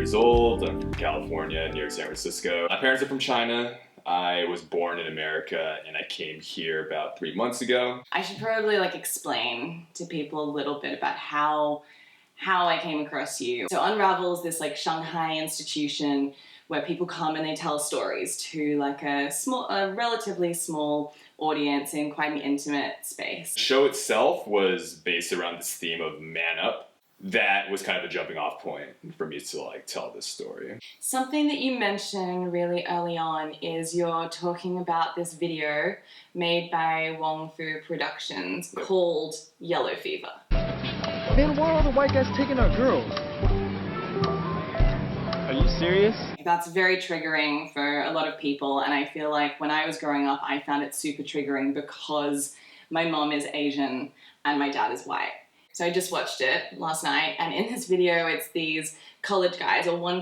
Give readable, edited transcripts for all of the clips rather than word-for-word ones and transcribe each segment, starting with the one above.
years old. I'm from California, near San Francisco. My parents are from China. I was born in America and I came here about 3 months ago. I should probably explain to people a little bit about how I came across you. So Unravel is this Shanghai institution where people come and they tell stories to a relatively small audience in quite an intimate space. The show itself was based around this theme of man up. That was kind of a jumping off point for me to tell this story. Something that you mentioned really early on is you're talking about this video made by Wong Fu Productions called Yellow Fever. Man, why are all the white guys taking our girls? Are you serious? That's very triggering for a lot of people, and I feel like when I was growing up I found it super triggering because my mom is Asian and my dad is white. So I just watched it last night, and in this video it's these college guys, or one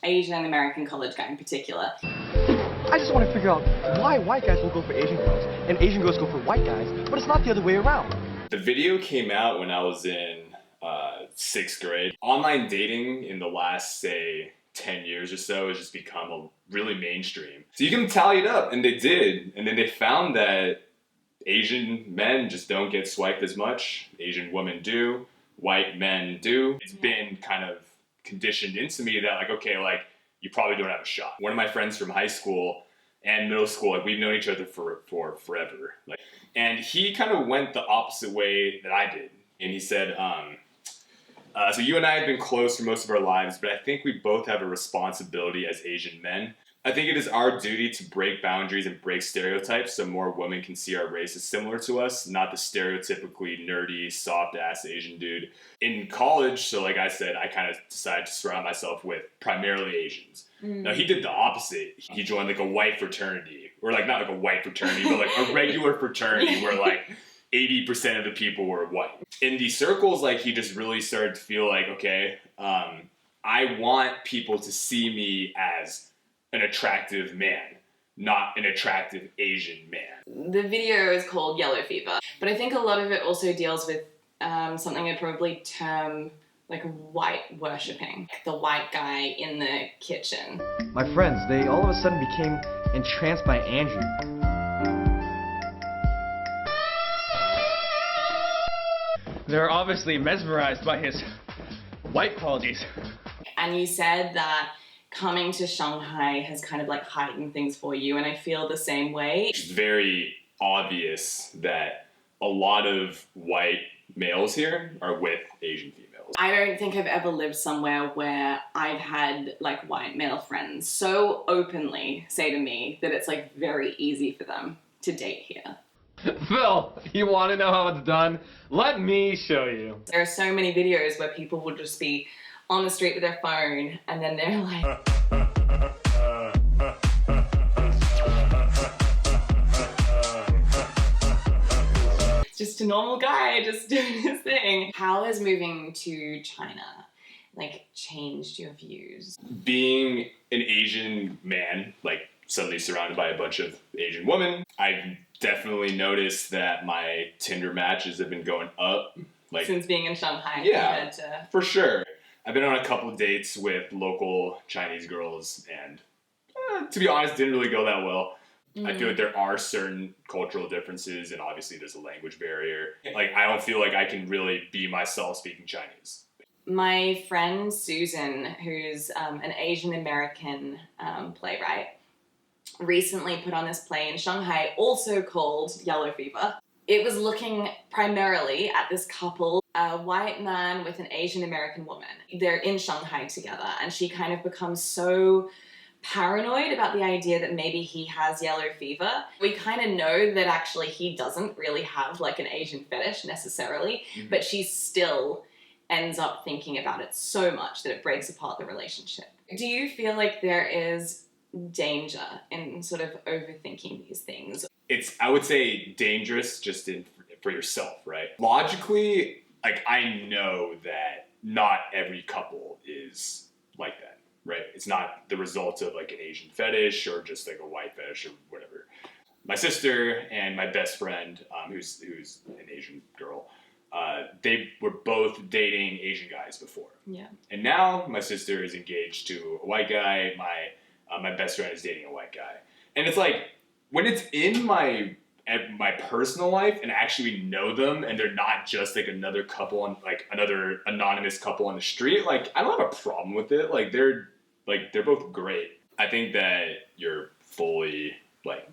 Asian American college guy in particular. I just want to figure out why white guys will go for Asian girls and Asian girls go for white guys, but it's not the other way around. The video came out when I was in 6th grade. Online dating in the last, say, 10 years or so has just become really mainstream. So you can tally it up, and they did, and then they found that Asian men just don't get swiped as much. Asian women do. White men do. It's been kind of conditioned into me that you probably don't have a shot. One of my friends from high school and middle school, we've known each other for forever. And he kind of went the opposite way that I did. And he said, so you and I have been close for most of our lives, but I think we both have a responsibility as Asian men. I think it is our duty to break boundaries and break stereotypes so more women can see our race as similar to us, not the stereotypically nerdy, soft-ass Asian dude. In college, so like I said, I kind of decided to surround myself with primarily Asians. Now, he did the opposite. He joined a white fraternity, or not a white fraternity, but a regular fraternity where 80% of the people were white. In these circles, he just really started to feel okay, I want people to see me as an attractive man, not an attractive Asian man. The video is called Yellow Fever, but I think a lot of it also deals with something I'd probably term white worshipping. The white guy in the kitchen. My friends, they all of a sudden became entranced by Andrew. They're obviously mesmerized by his white qualities. And you said that coming to Shanghai has kind of heightened things for you, and I feel the same way. It's very obvious that a lot of white males here are with Asian females. I don't think I've ever lived somewhere where I've had white male friends so openly say to me that it's very easy for them to date here. Phil, you want to know how it's done? Let me show you. There are so many videos where people will just be on the street with their phone, and then they're it's just a normal guy just doing his thing. How has moving to China changed your views? Being an Asian man, suddenly surrounded by a bunch of Asian women, I've definitely noticed that my Tinder matches have been going up. Since being in Shanghai. Yeah, for sure. I've been on a couple of dates with local Chinese girls, and to be honest, didn't really go that well. I feel there are certain cultural differences, and obviously there's a language barrier. I don't feel I can really be myself speaking Chinese. My friend Susan, who's an Asian American playwright, recently put on this play in Shanghai, also called Yellow Fever. It was looking primarily at this couple, a white man with an Asian American woman. They're in Shanghai together, and she kind of becomes so paranoid about the idea that maybe he has yellow fever. We kind of know that actually he doesn't really have an Asian fetish necessarily, but she still ends up thinking about it so much that it breaks apart the relationship. Do you feel there is danger in sort of overthinking these things? It's, I would say, dangerous just for yourself, right? Logically, I know that not every couple is like that, right? It's not the result of an Asian fetish or just a white fetish or whatever. My sister and my best friend, who's an Asian girl, they were both dating Asian guys before. Yeah. And now my sister is engaged to a white guy. My best friend is dating a white guy. And it's like, when it's in my personal life and I actually know them and they're not just like another couple on like another anonymous couple on the street, like I don't have a problem with it. Like they're both great. I think that you're fully like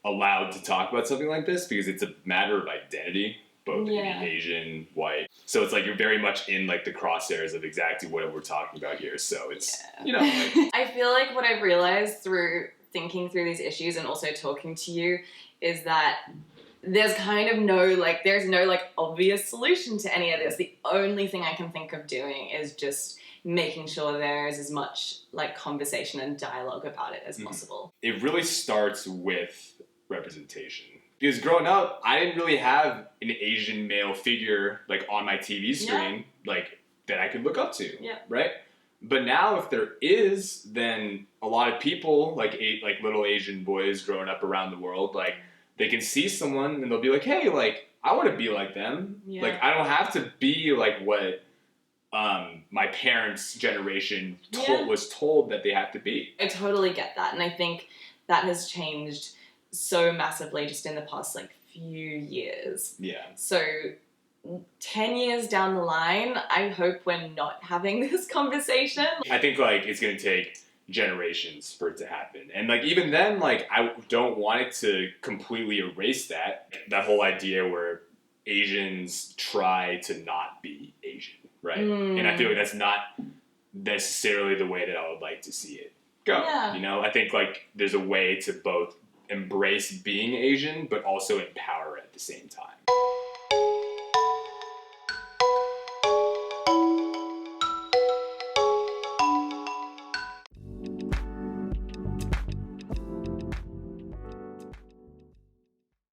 allowed to talk about something like this because it's a matter of identity, both being Asian, white. So it's like you're very much in like the crosshairs of exactly what we're talking about here. So it's you know like, I feel like what I've realized through thinking through these issues and also talking to you is that there's kind of there's no like obvious solution to any of this. The only thing I can think of doing is just making sure there is as much like conversation and dialogue about it as possible. It really starts with representation. Because growing up, I didn't really have an Asian male figure like on my TV screen like that I could look up to, right? But now if there is, then a lot of people like little Asian boys growing up around the world, like they can see someone and they'll be like, hey, like I want to be like them. Like I don't have to be like what my parents' generation was told that they have to be. I totally get that. And I think that has changed so massively just in the past like few years. Yeah. So 10 years down the line, I hope we're not having this conversation. I think like it's gonna take generations for it to happen. And like even then, like I don't want it to completely erase that whole idea where Asians try to not be Asian, right? And I feel like that's not necessarily the way that I would like to see it go. You know, I think like there's a way to both embrace being Asian but also empower at the same time.